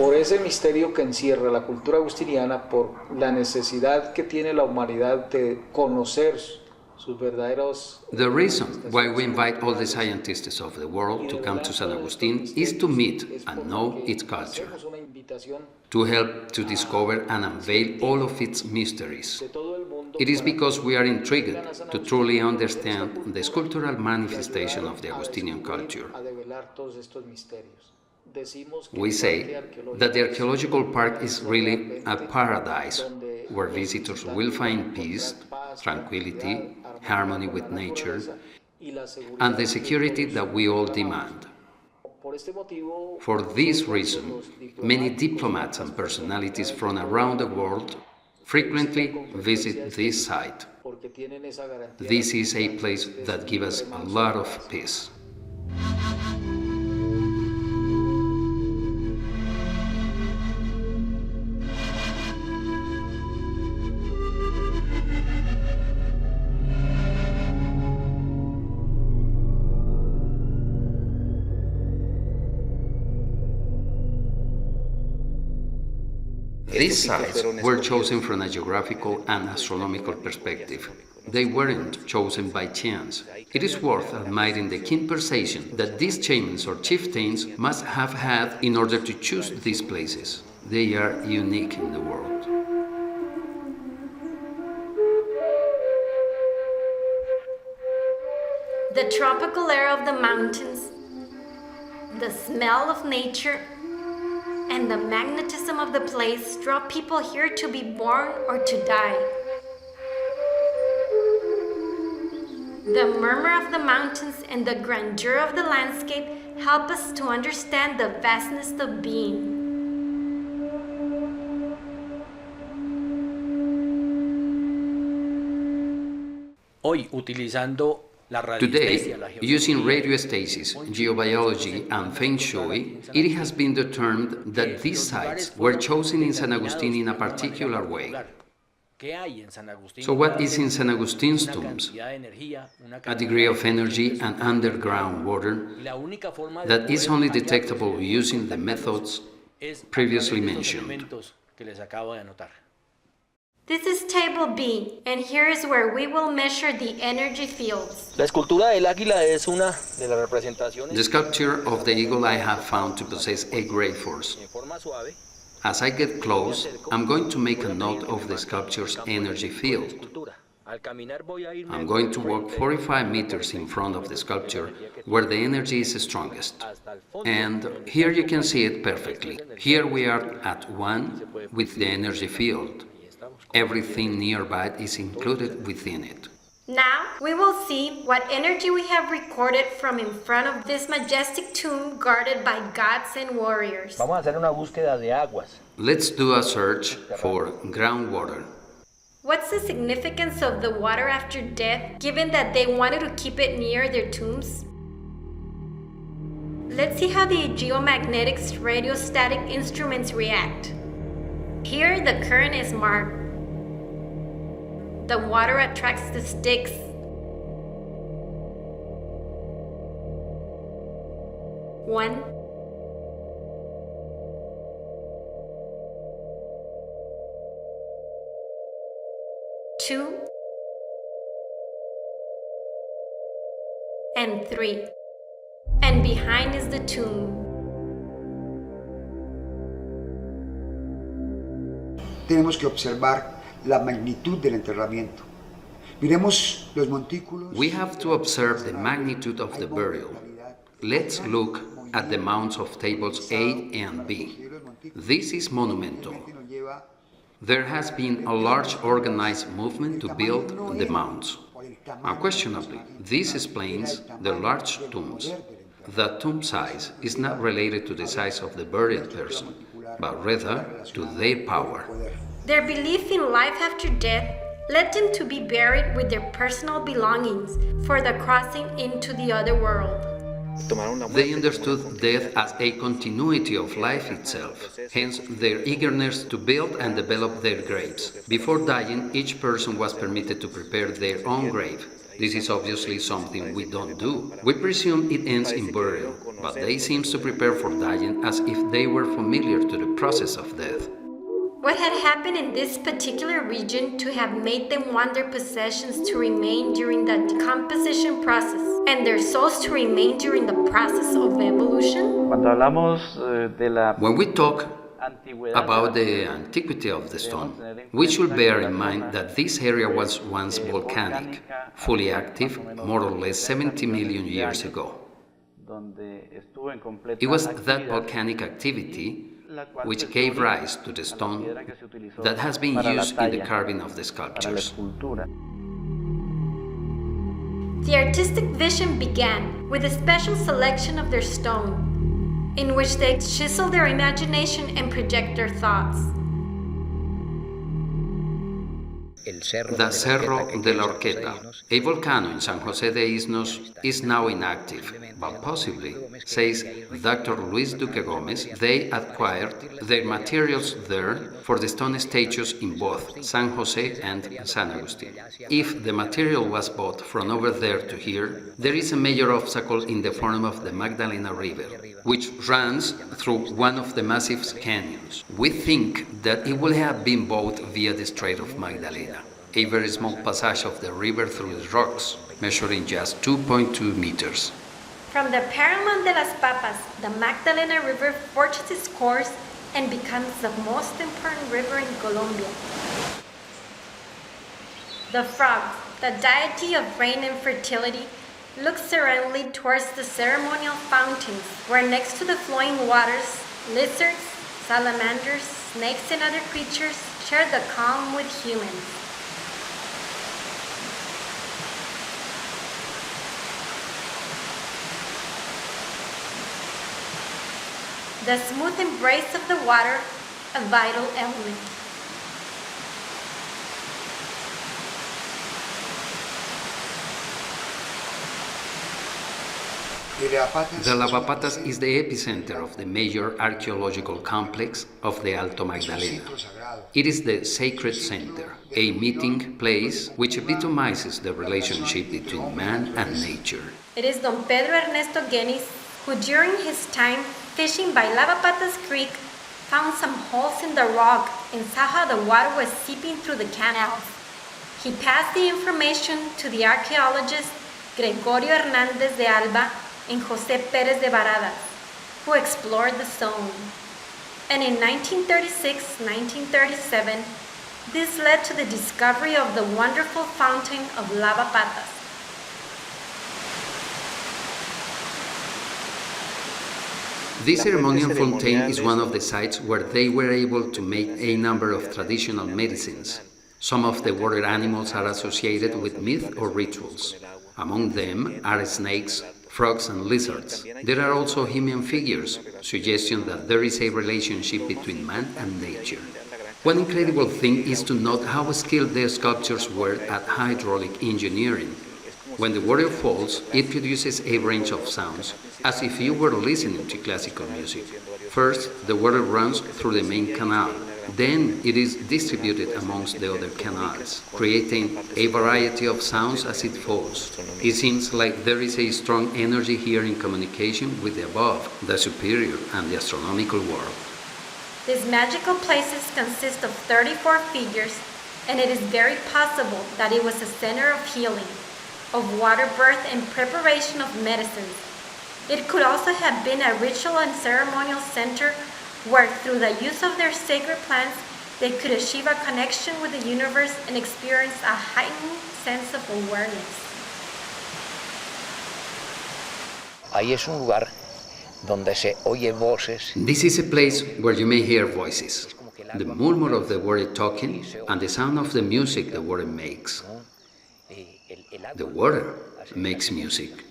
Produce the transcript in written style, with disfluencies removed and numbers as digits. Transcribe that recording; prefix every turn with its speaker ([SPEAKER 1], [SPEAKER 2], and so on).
[SPEAKER 1] por ese misterio que encierra la cultura agustiniana, por la necesidad que tiene la humanidad de conocer sus verdaderos...
[SPEAKER 2] The reason why we invite all the scientists of the world to come to San Agustin is to meet and know its culture, to help to discover and unveil all of its mysteries. It is because we are intrigued to truly understand the sculptural manifestation of the Agustinian culture. We say that the archaeological park is really a paradise where visitors will find peace, tranquility, harmony with nature, and the security that we all demand. For this reason, many diplomats and personalities from around the world frequently visit this site. This is a place that gives us a lot of peace. These sites were chosen from a geographical and astronomical perspective. They weren't chosen by chance. It is worth admiring the keen perception that these shamans or chieftains must have had in order to choose these places. They are unique in the world.
[SPEAKER 3] The tropical air of the mountains, the smell of nature, and the magnetism of the place draw people here to be born or to die. The murmur of the mountains and the grandeur of the landscape help us to understand the vastness of being.
[SPEAKER 4] Hoy, utilizando
[SPEAKER 2] Today, using radiostasis, geobiology, and feng shui, it has been determined that these sites were chosen in San Agustin in a particular way. So what is in San Agustin's tombs? A degree of energy and underground water that is only detectable using the methods previously mentioned.
[SPEAKER 3] This is table B, and here is where we will measure the energy fields.
[SPEAKER 4] La escultura del águila es una de las representaciones.
[SPEAKER 2] The sculpture of the eagle I have found to possess a great force. As I get close, I'm going to make a note of the sculpture's energy field. I'm going to walk 45 meters in front of the sculpture where the energy is strongest. And here you can see it perfectly. Here we are at 1 with the energy field. Everything nearby is included within it.
[SPEAKER 3] Now we will see what energy we have recorded from in front of this majestic tomb guarded by gods and warriors.
[SPEAKER 4] Vamos a hacer una búsqueda de aguas.
[SPEAKER 2] Let's do a search for groundwater.
[SPEAKER 3] What's the significance of the water after death, given that they wanted to keep it near their tombs? Let's see how the geomagnetics radiostatic instruments react. Here the current is marked. The water attracts the sticks. One. Two. And 3. And behind is the tomb.
[SPEAKER 5] Tenemos que observar la magnitud del enterramiento. Miremos los montículos.
[SPEAKER 2] We have to observe the magnitude of the burial. Let's look at the mounds of tables A and B. This is monumental. There has been a large organized movement to build the mounds. Unquestionably, this explains the large tombs. The tomb size is not related to the size of the buried person, but rather to their power.
[SPEAKER 3] Their belief in life after death led them to be buried with their personal belongings for the crossing into the other world.
[SPEAKER 2] They understood death as a continuity of life itself, hence their eagerness to build and develop their graves. Before dying, each person was permitted to prepare their own grave. This is obviously something we don't do. We presume it ends in burial, but they seem to prepare for dying as if they were familiar to the process of death.
[SPEAKER 3] What had happened in this particular region to have made them want their possessions to remain during the decomposition process and their souls to remain during the process of evolution?
[SPEAKER 2] When we talk about the antiquity of the stone, we should bear in mind that this area was once volcanic, fully active more or less 70 million years ago. It was that volcanic activity which gave rise to the stone that has been used in the carving of the sculptures.
[SPEAKER 3] The artistic vision began with a special selection of their stone, in which they chisel their imagination and project their thoughts.
[SPEAKER 2] The Cerro de la Horqueta, a volcano in San José de Isnos, is now inactive, but possibly, says Dr. Luis Duque Gomez, they acquired their materials there for the stone statues in both San José and San Agustin. If the material was bought from over there to here, there is a major obstacle in the form of the Magdalena River, which runs through one of the Massif's canyons. We think that it will have been bought via the Strait of Magdalena, a very small passage of the river through the rocks, measuring just 2.2 meters.
[SPEAKER 3] From the Paramount de las Papas, the Magdalena River forges its course and becomes the most important river in Colombia. The frog, the deity of rain and fertility, looks serenely towards the ceremonial fountains, where next to the flowing waters, lizards, salamanders, snakes, and other creatures share the calm with humans. The smooth embrace of the water, a vital element.
[SPEAKER 2] The Lavapatas is the epicenter of the major archaeological complex of the Alto Magdalena. It is the sacred center, a meeting place which epitomizes the relationship between man and nature.
[SPEAKER 3] It is Don Pedro Ernesto Guenis who, during his time fishing by Lavapatas Creek, found some holes in the rock and saw how the water was seeping through the canals. He passed the information to the archaeologists Gregorio Hernández de Alba and José Pérez de Baradas, who explored the zone. And in 1936-1937, this led to the discovery of the wonderful fountain of Lavapatas.
[SPEAKER 2] This ceremonial fountain is one of the sites where they were able to make a number of traditional medicines. Some of the water animals are associated with myth or rituals. Among them are snakes, frogs, and lizards. There are also human figures, suggesting that there is a relationship between man and nature. One incredible thing is to note how skilled the sculptures were at hydraulic engineering. When the water falls, it produces a range of sounds, as if you were listening to classical music. First, the water runs through the main canal. Then it is distributed amongst the other canals, creating a variety of sounds as it falls. It seems like there is a strong energy here in communication with the above, the superior, and the astronomical world.
[SPEAKER 3] These magical places consist of 34 figures, and it is very possible that it was a center of healing, of water birth and preparation of medicines. It could also have been a ritual and ceremonial center where, through the use of their sacred plants, they could achieve a connection with the universe and experience a heightened sense of awareness.
[SPEAKER 2] This is a place where you may hear voices, the murmur of the water talking, and the sound of the music the water makes. The water makes music.